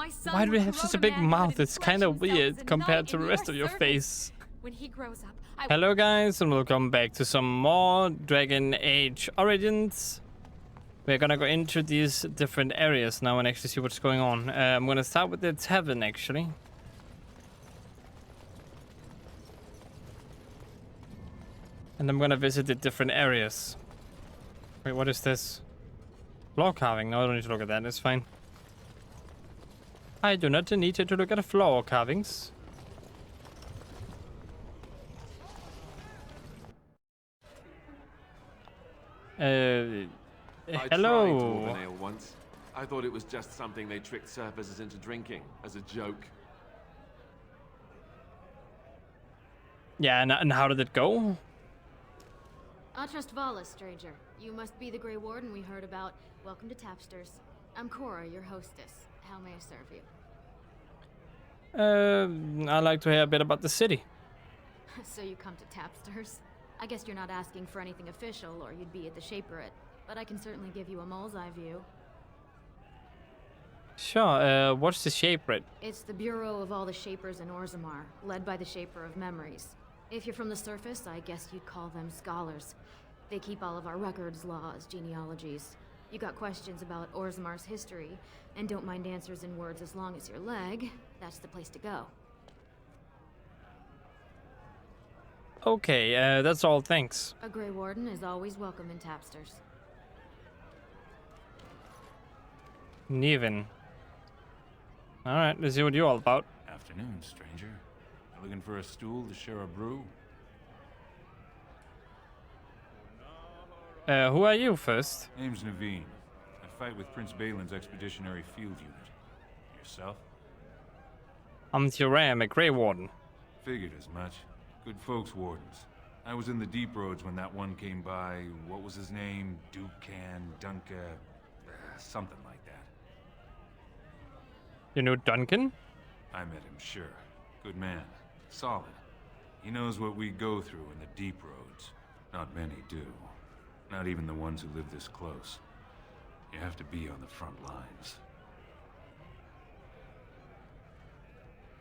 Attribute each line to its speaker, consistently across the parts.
Speaker 1: My son
Speaker 2: Why do
Speaker 1: would
Speaker 2: we have
Speaker 1: grow
Speaker 2: such a
Speaker 1: to
Speaker 2: big
Speaker 1: manhood
Speaker 2: mouth?
Speaker 1: and
Speaker 2: It's
Speaker 1: pledge
Speaker 2: kind of
Speaker 1: himself as
Speaker 2: weird
Speaker 1: a
Speaker 2: compared
Speaker 1: knight
Speaker 2: to the
Speaker 1: in
Speaker 2: rest of your
Speaker 1: service.
Speaker 2: face.
Speaker 1: When he grows up, I
Speaker 2: Hello guys, and welcome back to some more Dragon Age Origins. We're gonna go into these different areas now and actually see what's going on. I'm gonna start with the tavern actually. And I'm gonna visit the different areas. Wait, what is this? Floor carving? No, I don't need to look at that, it's fine. I do not need to look at the floor carvings.
Speaker 3: I tried
Speaker 2: Hello.
Speaker 3: Dwarven ale once. I thought it was just something they tricked surfers into drinking, as a joke.
Speaker 2: Yeah, and how did it go?
Speaker 4: Trust Vala, stranger. You must be the Grey Warden we heard about. Welcome to Tapsters. I'm Cora, your hostess. How may I serve you?
Speaker 2: I'd like to hear a bit about the city.
Speaker 4: So you come to Tapsters? I guess you're not asking for anything official, or you'd be at the Shaperate. But I can certainly give you a mole's eye view.
Speaker 2: Sure, what's the Shaperate?
Speaker 4: It's the bureau of all the Shapers in Orzammar, led by the Shaper of Memories. If you're from the surface, I guess you'd call them scholars. They keep all of our records, laws, genealogies. You got questions about Orzammar's history, and don't mind answers in words as long as your leg, that's the place to go.
Speaker 2: Okay, that's all, thanks.
Speaker 4: A Grey Warden is always welcome in Tapsters.
Speaker 2: Neven. Alright, let's see what you're all about.
Speaker 5: Afternoon, stranger. Looking for a stool to share a brew?
Speaker 2: Who are you first?
Speaker 5: Name's Naveen. I fight with Prince Balin's Expeditionary Field Unit. Yourself?
Speaker 2: I'm Thuram, a Grey Warden.
Speaker 5: Figured as much. Good folks, wardens. I was in the deep roads when that one came by. What was his name? Dunca... something like that.
Speaker 2: You know Duncan?
Speaker 5: I met him, sure. Good man. Solid. He knows what we go through in the deep roads. Not many do. Not even the ones who live this close. You have to be on the front lines.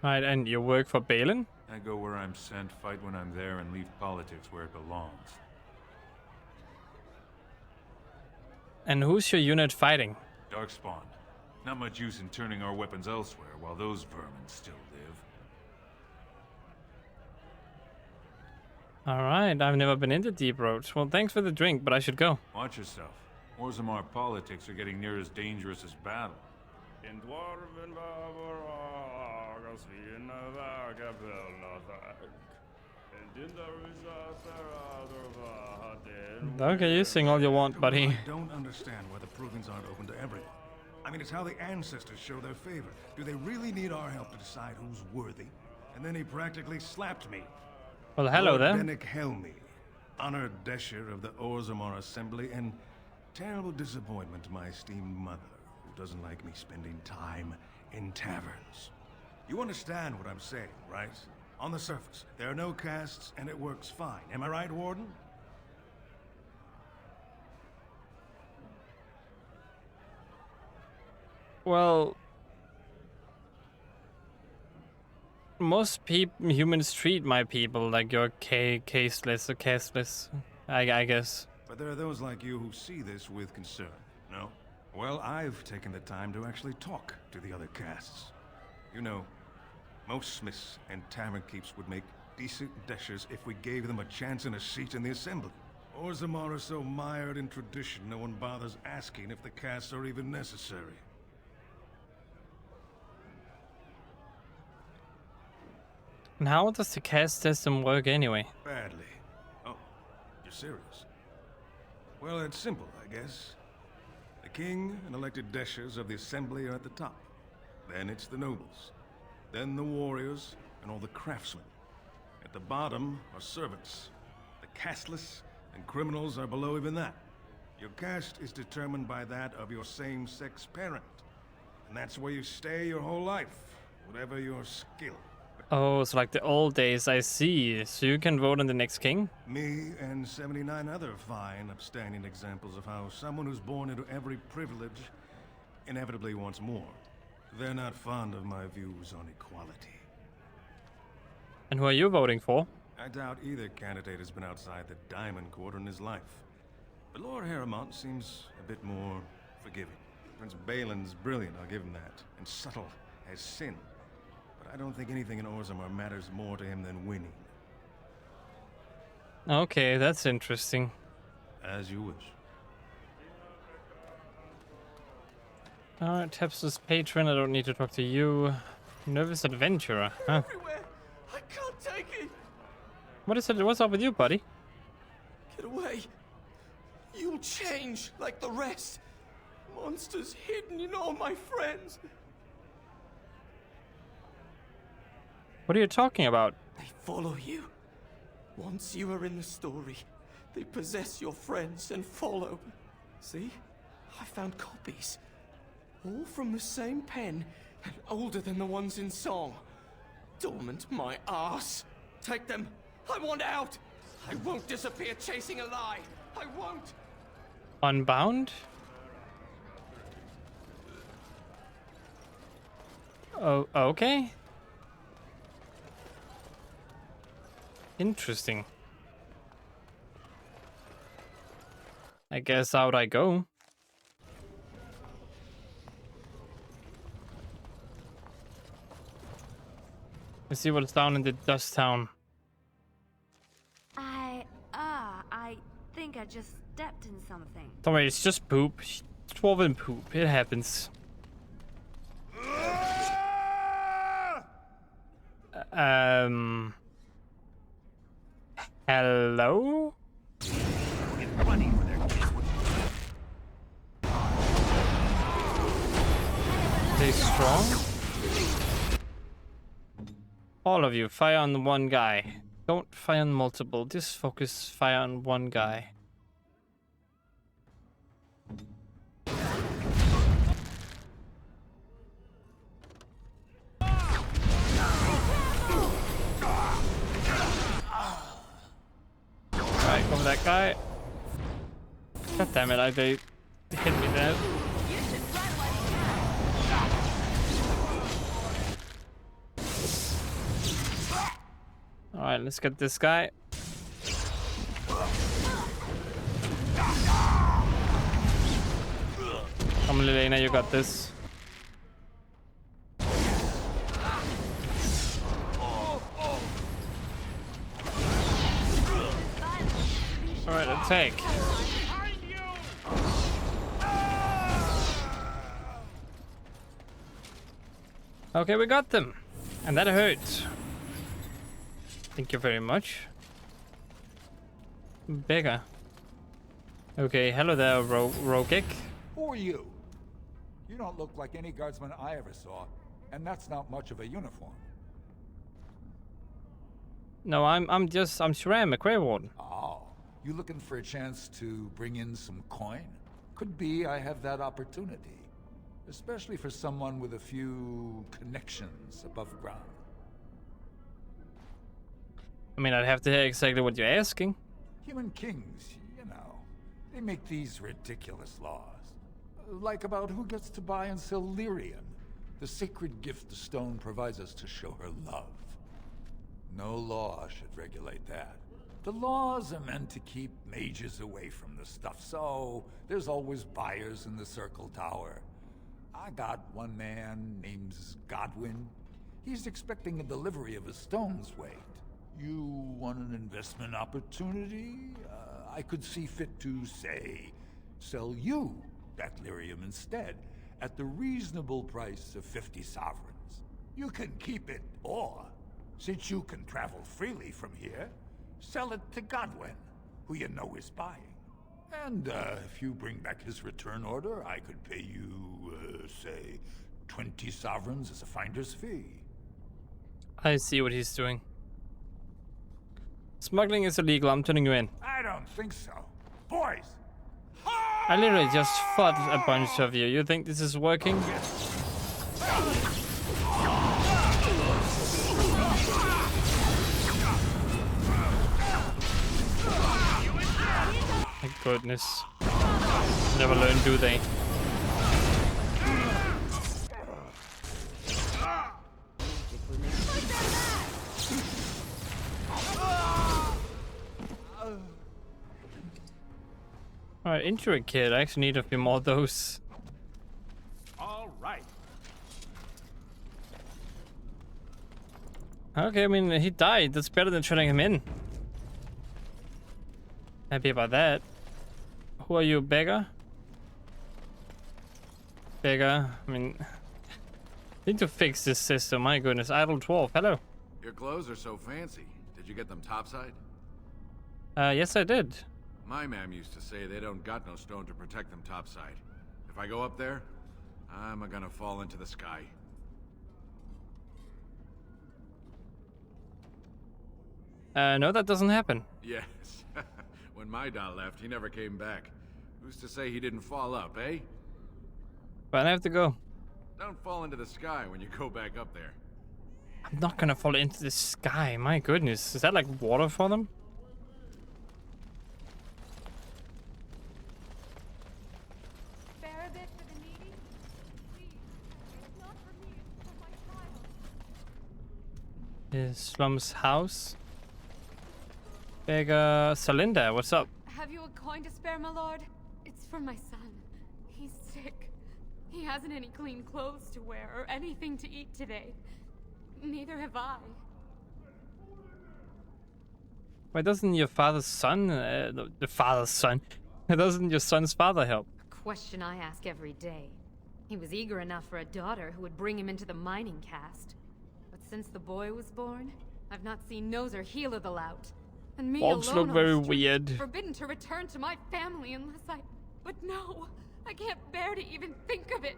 Speaker 2: Right, and you work for Balin?
Speaker 5: I go where I'm sent, fight when I'm there, and leave politics where it belongs.
Speaker 2: And who's your unit fighting?
Speaker 5: Darkspawn. Not much use in turning our weapons elsewhere while those vermin still live.
Speaker 2: Alright, I've never been into Deep Roads. Well, thanks for the drink, but I should go.
Speaker 5: Watch yourself. Orzammar politics are getting near as dangerous as battle. In DWARVEN
Speaker 2: Okay, you sing all you want, buddy.
Speaker 6: I don't understand why the provings aren't open to everyone. I mean, it's how the ancestors show their favor. Do they really need our help to decide who's worthy? And then he practically slapped me.
Speaker 2: Well, hello there.
Speaker 6: Bennick Helmi, honored Desher of the Orzammar Assembly, and terrible disappointment to my esteemed mother, who doesn't like me spending time in taverns. You understand what I'm saying, right? On the surface, there are no castes, and it works fine. Am I right, Warden?
Speaker 2: Well, most humans treat my people like you're caseless or casteless, I guess.
Speaker 6: But there are those like you who see this with concern, no? Well, I've taken the time to actually talk to the other castes. You know, most smiths and tavern keeps would make decent deshers if we gave them a chance and a seat in the assembly. Orzammar are so mired in tradition, no one bothers asking if the castes are even necessary.
Speaker 2: And how does the caste system work anyway?
Speaker 6: Badly. Oh, you're serious? Well, it's simple, I guess. The king and elected deshers of the assembly are at the top. Then it's the nobles. Then the warriors and all the craftsmen. At the bottom are servants. The casteless and criminals are below even that. Your caste is determined by that of your same-sex parent. And that's where you stay your whole life, whatever your skill.
Speaker 2: Oh, it's like the old days, I see. So you can vote on the next king?
Speaker 6: Me and 79 other fine, upstanding examples of how someone who's born into every privilege inevitably wants more. They're not fond of my views on equality.
Speaker 2: And who are you voting for?
Speaker 6: I doubt either candidate has been outside the Diamond Court in his life. But Lord Harrowmont seems a bit more forgiving. Prince Balin's brilliant, I'll give him that, and subtle as sin. But I don't think anything in Orzammar matters more to him than winning.
Speaker 2: Okay, that's interesting.
Speaker 6: As you wish.
Speaker 2: Alright, Tepsis patron, I don't need to talk to you. Nervous adventurer, huh?
Speaker 1: Everywhere. I can't take it.
Speaker 2: What is it? What's up with you, buddy?
Speaker 1: Get away. You'll change like the rest. Monsters hidden in all my friends.
Speaker 2: What are you talking about?
Speaker 1: They follow you. Once you are in the story, they possess your friends and follow. See? I found copies. All from the same pen and older than the ones in song. Dormant my ass. Take them. I want out. I won't disappear chasing a lie. I won't.
Speaker 2: Unbound? Oh, okay. Interesting. I guess out I go. Let's see what's down in the dust town.
Speaker 7: I think I just stepped in something.
Speaker 2: Don't worry, it's just poop. Dwarven poop. It happens. Hello? Stay strong. All of you, fire on one guy. Don't fire on multiple. Just focus fire on one guy. Alright, go for that guy. God damn it, they hit me there. Alright, let's get this guy. Come on, Lilena, you got this. Alright, attack. Okay, we got them. And that hurt. Thank you very much. Bigger. Okay, hello there, Rogic.
Speaker 8: Who are you? You don't look like any guardsman I ever saw, and that's not much of a uniform.
Speaker 2: No, I'm Shram, a Grey Warden.
Speaker 8: Oh, you looking for a chance to bring in some coin? Could be I have that opportunity. Especially for someone with a few connections above ground.
Speaker 2: I mean, I'd have to hear exactly what you're asking.
Speaker 8: Human kings, you know, they make these ridiculous laws. Like about who gets to buy and sell lyrium, the sacred gift the stone provides us to show her love. No law should regulate that. The laws are meant to keep mages away from the stuff, so there's always buyers in the Circle Tower. I got one man named Godwin. He's expecting a delivery of a stone's weight. You want an investment opportunity? I could see fit to, say, sell you that lyrium instead, at the reasonable price of 50 sovereigns. You can keep it, or, since you can travel freely from here, sell it to Godwin, who you know is buying. And if you bring back his return order, I could pay you, say, 20 sovereigns as a finder's fee.
Speaker 2: I see what he's doing. Smuggling is illegal, I'm turning you in.
Speaker 8: I don't think so. Boys!
Speaker 2: I literally just fought a bunch of you. You think this is working? My goodness. Never learn, do they? Alright, injure a kid. I actually need a few more of those.
Speaker 5: All right.
Speaker 2: Okay, I mean, he died. That's better than turning him in. Happy about that. Who are you, beggar? Beggar. I mean, need to fix this system. My goodness. Idle dwarf. Hello.
Speaker 9: Your clothes are so fancy. Did you get them topside?
Speaker 2: Yes, I did.
Speaker 9: My mam used to say they don't got no stone to protect them topside. If I go up there, I'm gonna fall into the sky.
Speaker 2: No, that doesn't happen.
Speaker 9: Yes. When my dad left, he never came back. Who's to say he didn't fall up, eh?
Speaker 2: But I have to go.
Speaker 9: Don't fall into the sky when you go back up there.
Speaker 2: I'm not gonna fall into the sky. My goodness. Is that like water for them?
Speaker 7: Spare a bit for the needy? Please. It's not for me, it's for my child.
Speaker 2: Is Slum's house? Beggar Salinda, what's up?
Speaker 7: Have you a coin to spare, my lord? It's for my son. He's sick. He hasn't any clean clothes to wear or anything to eat today. Neither have I.
Speaker 2: Why doesn't your father's son, the father's son, doesn't your son's father help?
Speaker 10: A question I ask every day. He was eager enough for a daughter who would bring him into the mining caste. But since the boy was born, I've not seen nose or heel of the lout. And me
Speaker 2: Bulbs
Speaker 10: alone
Speaker 2: look
Speaker 10: on
Speaker 2: very
Speaker 10: the street,
Speaker 2: weird.
Speaker 10: forbidden to return to my family unless I... But no, I can't bear to even think of it.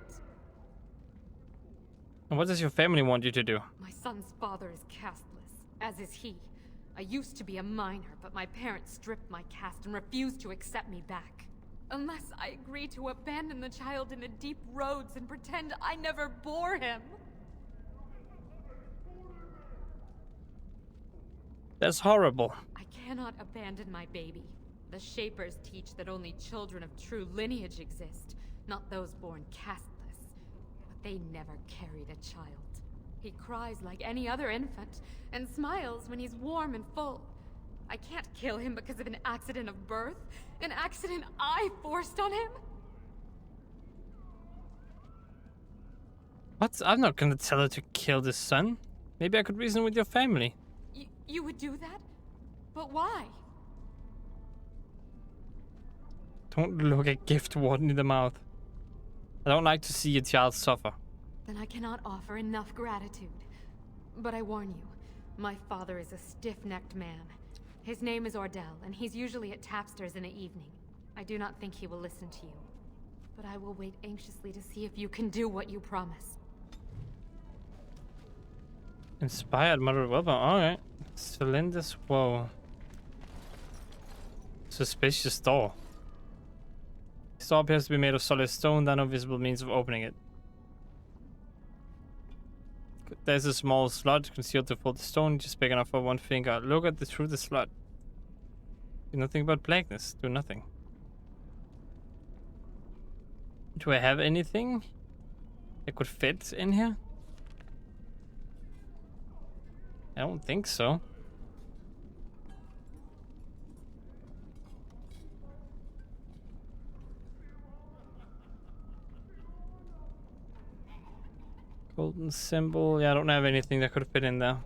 Speaker 2: And what does your family want you to do?
Speaker 10: My son's father is casteless, as is he. I used to be a miner, but my parents stripped my caste and refused to accept me back. Unless I agree to abandon the child in the deep roads and pretend I never bore him.
Speaker 2: That's horrible.
Speaker 10: I cannot abandon my baby. The Shapers teach that only children of true lineage exist, not those born casteless. But they never carried a child. He cries like any other infant, and smiles when he's warm and full. I can't kill him because of an accident of birth, an accident I forced on him.
Speaker 2: What? I'm not gonna tell her to kill this son. Maybe I could reason with your family.
Speaker 10: You would do that? But why?
Speaker 2: Don't look a gift warden in the mouth. I don't like to see a child suffer.
Speaker 10: Then I cannot offer enough gratitude. But I warn you, my father is a stiff-necked man. His name is Ordell, and he's usually at Tapster's in the evening. I do not think he will listen to you. But I will wait anxiously to see if you can do what you promise.
Speaker 2: Inspired Mother Wilbur. Alright. Cylinder's whoa. Suspicious door. This door appears to be made of solid stone, there are no visible means of opening it. There's a small slot concealed to fold the stone, just big enough for one finger. Look at through the slot. Do nothing about blackness. Do nothing. Do I have anything that could fit in here? I don't think so. Golden symbol. Yeah, I don't have anything that could fit in there.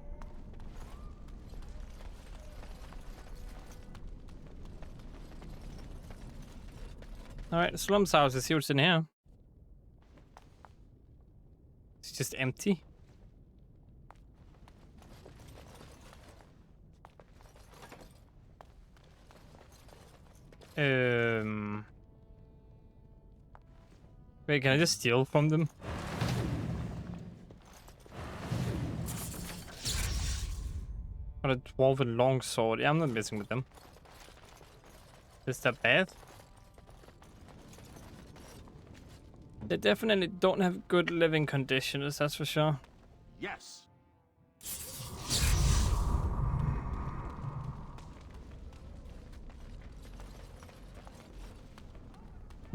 Speaker 2: Alright, Slum's house. Let's see what's in here. It's just empty. Wait, can I just steal from them? Got a dwarven longsword. Yeah, I'm not messing with them. Is that bad? They definitely don't have good living conditions, that's for sure.
Speaker 3: Yes.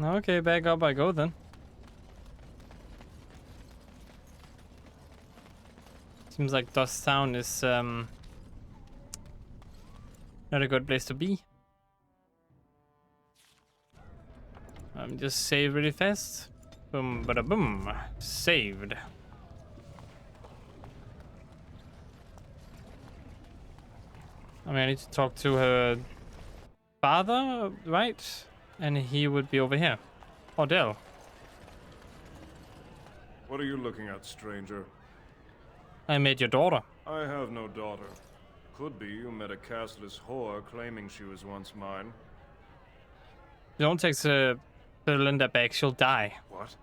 Speaker 2: Okay, back up I go then. Seems like Dust Town is not a good place to be. Just save really fast. Boom, bada boom. Saved. I mean, I need to talk to her father, right? And he would be over here. Odell.
Speaker 11: What are you looking at, stranger?
Speaker 2: I met your daughter.
Speaker 11: I have no daughter. Could be you met a castless whore claiming she was once mine.
Speaker 2: Don't take Linda back, she'll die.
Speaker 11: What?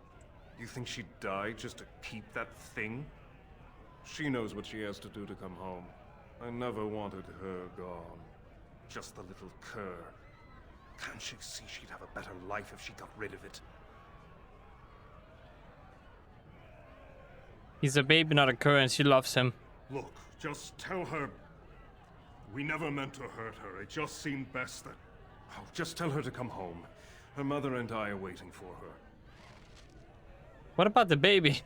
Speaker 11: You think she'd die just to keep that thing? She knows what she has to do to come home. I never wanted her gone. Just the little cur. Can't she see she'd have a better life if she got rid of it?
Speaker 2: He's a baby, not a cur, and she loves him.
Speaker 11: Look, just tell her... We never meant to hurt her. It just seemed best that... Oh, just tell her to come home. Her mother and I are waiting for her.
Speaker 2: What about the baby?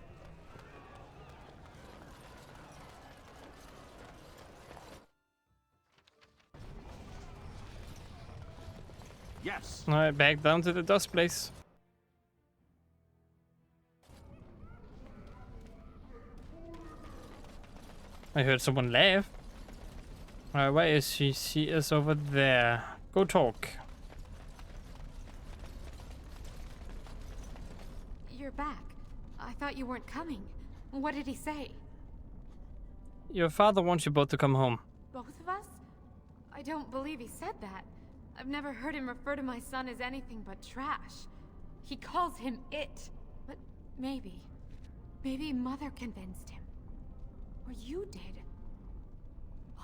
Speaker 3: Yes.
Speaker 2: Alright, back down to the dust place. I heard someone laugh. Alright, where is she? She is over there. Go talk.
Speaker 10: You're back. I thought you weren't coming. What did he say?
Speaker 2: Your father wants you both to come home.
Speaker 10: Both of us? I don't believe he said that. I've never heard him refer to my son as anything but trash. He calls him it. But maybe Mother convinced him. Or you did.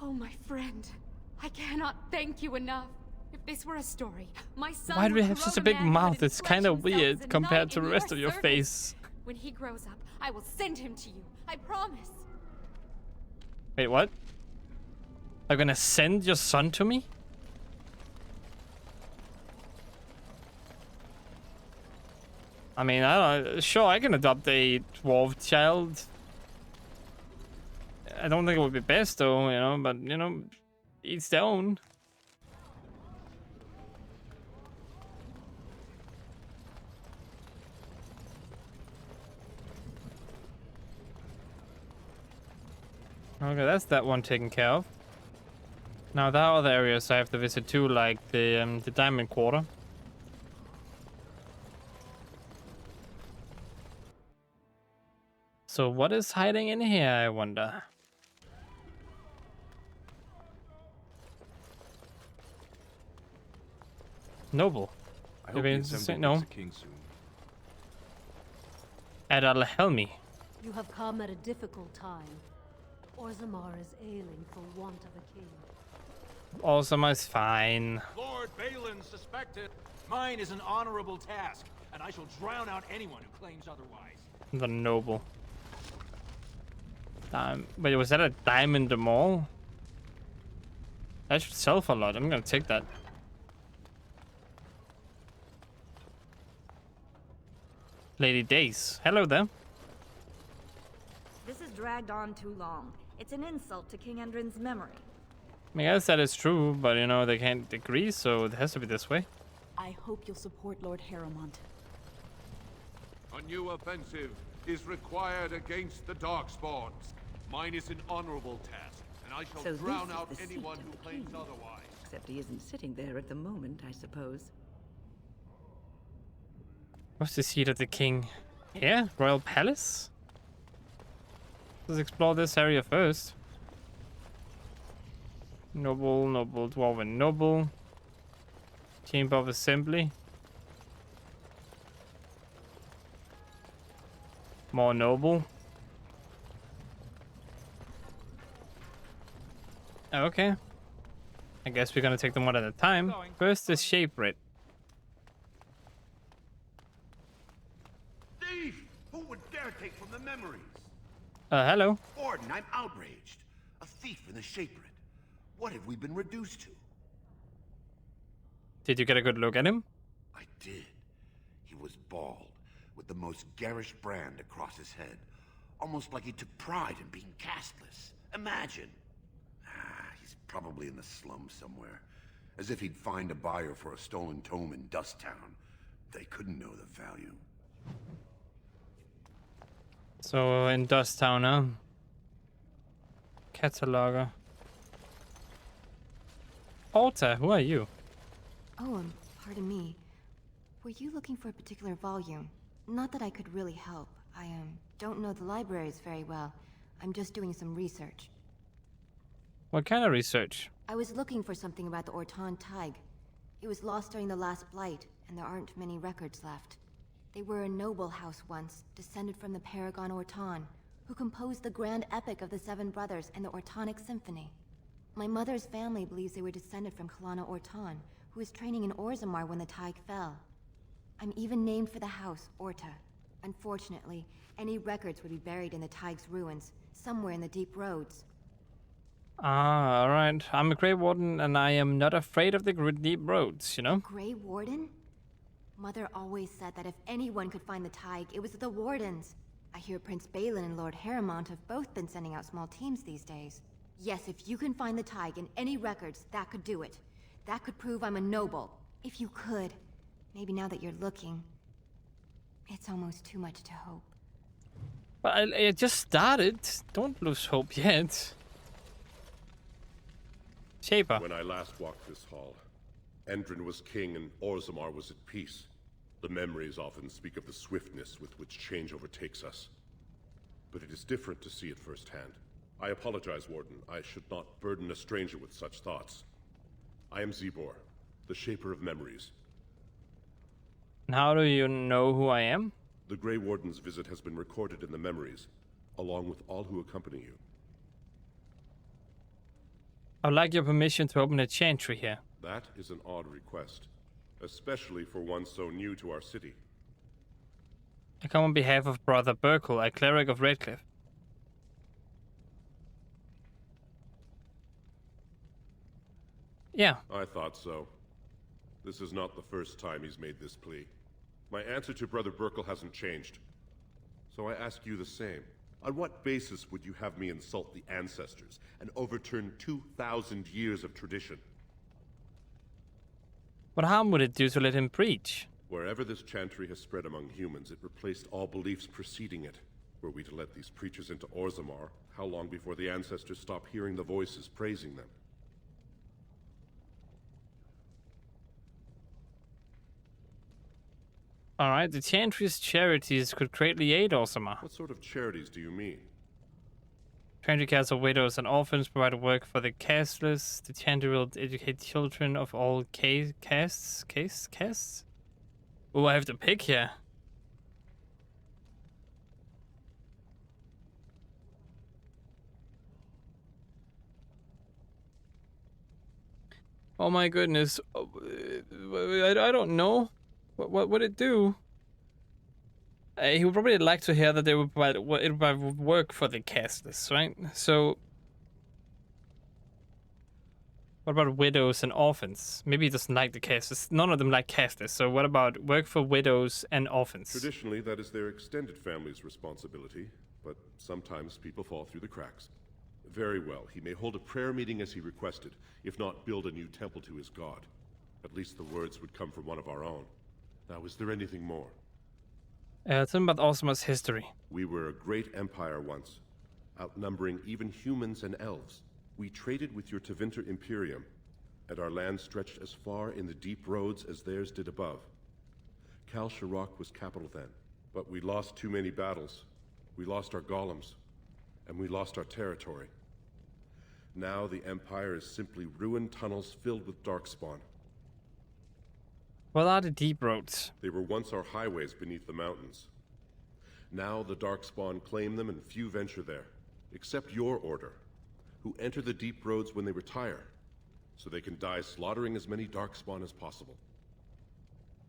Speaker 10: Oh, my friend. I cannot thank you enough. If this were a story, my son
Speaker 2: Why do
Speaker 10: would
Speaker 2: you have
Speaker 10: grow
Speaker 2: such
Speaker 10: to
Speaker 2: a big
Speaker 10: manhood
Speaker 2: mouth?
Speaker 10: and
Speaker 2: It's
Speaker 10: stretch
Speaker 2: kind of
Speaker 10: himself as
Speaker 2: weird
Speaker 10: a
Speaker 2: compared
Speaker 10: knight
Speaker 2: to the
Speaker 10: in
Speaker 2: rest of your
Speaker 10: service.
Speaker 2: face.
Speaker 10: When he grows up, I will send him to you. I promise.
Speaker 2: Wait, what? Are you gonna send your son to me? I mean, I don't. Sure, I can adopt a dwarf child. I don't think it would be best, though, you know. But you know, each their own. Okay, that's that one taken care of. Now there are other areas I have to visit too, like the Diamond Quarter. So what is hiding in here, I wonder? Noble.
Speaker 3: I hope
Speaker 2: Maybe
Speaker 3: the
Speaker 2: it's the
Speaker 3: assembly
Speaker 2: same- no.
Speaker 3: gets a king soon.
Speaker 2: Adal Helmi.
Speaker 12: You have come at a difficult time. Orzammar is ailing for want of a king.
Speaker 2: Awesome is fine.
Speaker 13: Lord Balin suspected. Mine is an honorable task, and I shall drown out anyone who claims otherwise.
Speaker 2: The noble. Wait, was that a diamond mall? That should sell for a lot. I'm gonna take that. Lady Days. Hello there.
Speaker 14: This has dragged on too long. It's an insult to King Endrin's memory.
Speaker 2: I mean, I guess that is true, but you know, they can't agree, so it has to be this way.
Speaker 15: I hope you'll support Lord Harrowmont.
Speaker 3: A new offensive is required against the Darkspawns. Mine is an honorable task, and I shall
Speaker 14: So
Speaker 3: drown
Speaker 14: this is
Speaker 3: out
Speaker 14: the seat
Speaker 3: anyone
Speaker 14: of
Speaker 3: who
Speaker 14: the
Speaker 3: claims
Speaker 14: king.
Speaker 3: otherwise.
Speaker 14: Except he isn't sitting there at the moment, I suppose.
Speaker 2: What's the seat of the king? Here? Royal Palace? Let's explore this area first. Noble, noble, dwarven, noble. Chamber of Assembly. More noble. Okay. I guess we're gonna take them one at a time. First is Shapered.
Speaker 16: Thief! Who would dare take from the memories?
Speaker 2: Hello.
Speaker 16: Orden, I'm outraged. A thief in the Shapered. What have we been reduced to?
Speaker 2: Did you get a good look at him?
Speaker 16: I did. He was bald, with the most garish brand across his head. Almost like he took pride in being castless. Imagine. He's probably in the slums somewhere. As if he'd find a buyer for a stolen tome in Dust Town. They couldn't know the value.
Speaker 2: So in Dust Town, huh? Cataloger. Alta, who are you?
Speaker 17: Oh, pardon me. Were you looking for a particular volume? Not that I could really help. I don't know the libraries very well. I'm just doing some research.
Speaker 2: What kind of research?
Speaker 17: I was looking for something about the Orton Tig. It was lost during the last Blight, and there aren't many records left. They were a noble house once, descended from the Paragon Orton, who composed the grand epic of the Seven Brothers and the Ortonic Symphony. My mother's family believes they were descended from Kalana Orton, who was training in Orzammar when the Tig fell. I'm even named for the house, Orta. Unfortunately, any records would be buried in the Tig's ruins, somewhere in the deep roads.
Speaker 2: Ah, alright. I'm a Grey Warden, and I am not afraid of the deep roads, you know?
Speaker 17: Grey Warden? Mother always said that if anyone could find the Tig, it was the Wardens. I hear Prince Balin and Lord Harrowmont have both been sending out small teams these days. Yes, if you can find the Tig in any records, that could do it. That could prove I'm a noble. If you could. Maybe now that you're looking. It's almost too much to hope.
Speaker 2: But I just started. Don't lose hope yet. Shaper.
Speaker 18: When I last walked this hall, Endrin was king and Orzammar was at peace. The memories often speak of the swiftness with which change overtakes us. But it is different to see it firsthand. I apologize, Warden. I should not burden a stranger with such thoughts. I am Zebor, the Shaper of Memories.
Speaker 2: And how do you know who I am?
Speaker 18: The Grey Warden's visit has been recorded in the memories, along with all who accompany you.
Speaker 2: I'd like your permission to open a chantry here.
Speaker 18: That is an odd request, especially for one so new to our city.
Speaker 2: I come on behalf of Brother Burkle, a cleric of Redcliffe. Yeah.
Speaker 18: I thought so. This is not the first time he's made this plea. My answer to Brother Burkle hasn't changed. So I ask you the same. On what basis would you have me insult the ancestors and overturn 2,000 years of tradition?
Speaker 2: What harm would it do to let him preach?
Speaker 18: Wherever this chantry has spread among humans, it replaced all beliefs preceding it. Were we to let these preachers into Orzammar, how long before the ancestors stop hearing the voices praising them?
Speaker 2: Alright, the chantry's charities could greatly aid Orzammar.
Speaker 18: What sort of charities do you mean?
Speaker 2: Chantry cares for widows and orphans, provide work for the casteless. The chantry will educate children of all castes? Castes? Oh, I have to pick here. Oh my goodness. I don't know. What would it do? He would probably like to hear that they would provide work for the casteless, right? So, what about widows and orphans? Maybe he doesn't like the casteless. None of them like casteless. So what about work for widows and orphans?
Speaker 18: Traditionally, that is their extended family's responsibility, but sometimes people fall through the cracks. Very well, he may hold a prayer meeting as he requested, if not build a new temple to his god. At least the words would come from one of our own. Now, is there anything more?
Speaker 2: Tell me about Orzammar's history.
Speaker 18: We were a great empire once, outnumbering even humans and elves. We traded with your Tevinter Imperium, and our land stretched as far in the deep roads as theirs did above. Kal Sharok was capital then, but we lost too many battles. We lost our golems, and we lost our territory. Now the Empire is simply ruined tunnels filled with darkspawn.
Speaker 2: What are the deep roads?
Speaker 18: They were once our highways beneath the mountains. Now the darkspawn claim them and few venture there, except your order, who enter the deep roads when they retire, so they can die slaughtering as many darkspawn as possible.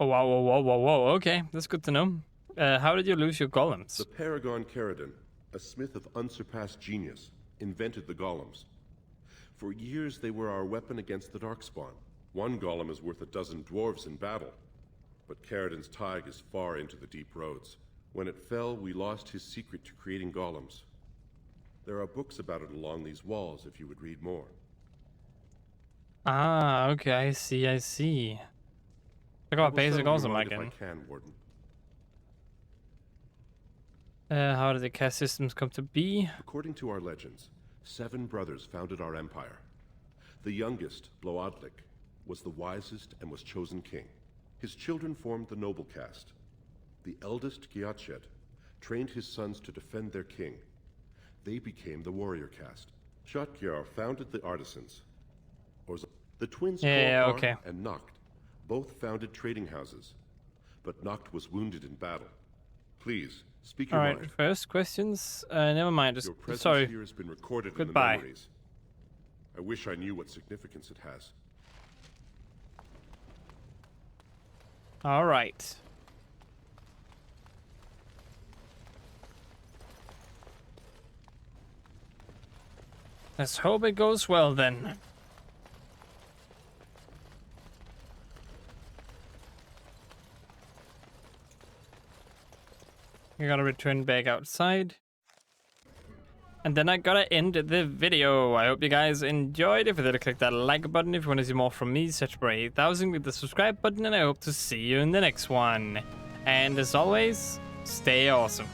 Speaker 2: Oh, whoa, okay, that's good to know. How did you lose your golems?
Speaker 18: The Paragon Caridin, a smith of unsurpassed genius, invented the golems. For years they were our weapon against the darkspawn. One golem is worth a dozen dwarves in battle, but Caridin's Tig is far into the deep roads. When it fell, we lost his secret to creating golems. There are books about it along these walls if you would read more.
Speaker 2: Ah, okay, I see, I see. Talk about basic awesome again.
Speaker 18: If I can, Warden.
Speaker 2: How did the caste systems come to be?
Speaker 18: According to our legends, 7 brothers founded our empire. The youngest, Bloodlik, was the wisest and was chosen king. His children formed the noble caste. The eldest, Giachet, trained his sons to defend their king. They became the warrior caste. Shotgyar founded the artisans. The twins
Speaker 2: okay.
Speaker 18: and Noct both founded trading houses. But Noct was wounded in battle. Please, speak your mind.
Speaker 2: Alright, first questions. Never mind.
Speaker 18: Your presence
Speaker 2: Sorry.
Speaker 18: here has been recorded
Speaker 2: Goodbye.
Speaker 18: in the memories. I wish I knew what significance it has.
Speaker 2: Alright. Let's hope it goes well then. I gotta return back outside. And then I gotta end the video. I hope you guys enjoyed. If you did, click that like button. If you want to see more from me, search for 8000, click the subscribe button, and I hope to see you in the next one. And as always, stay awesome.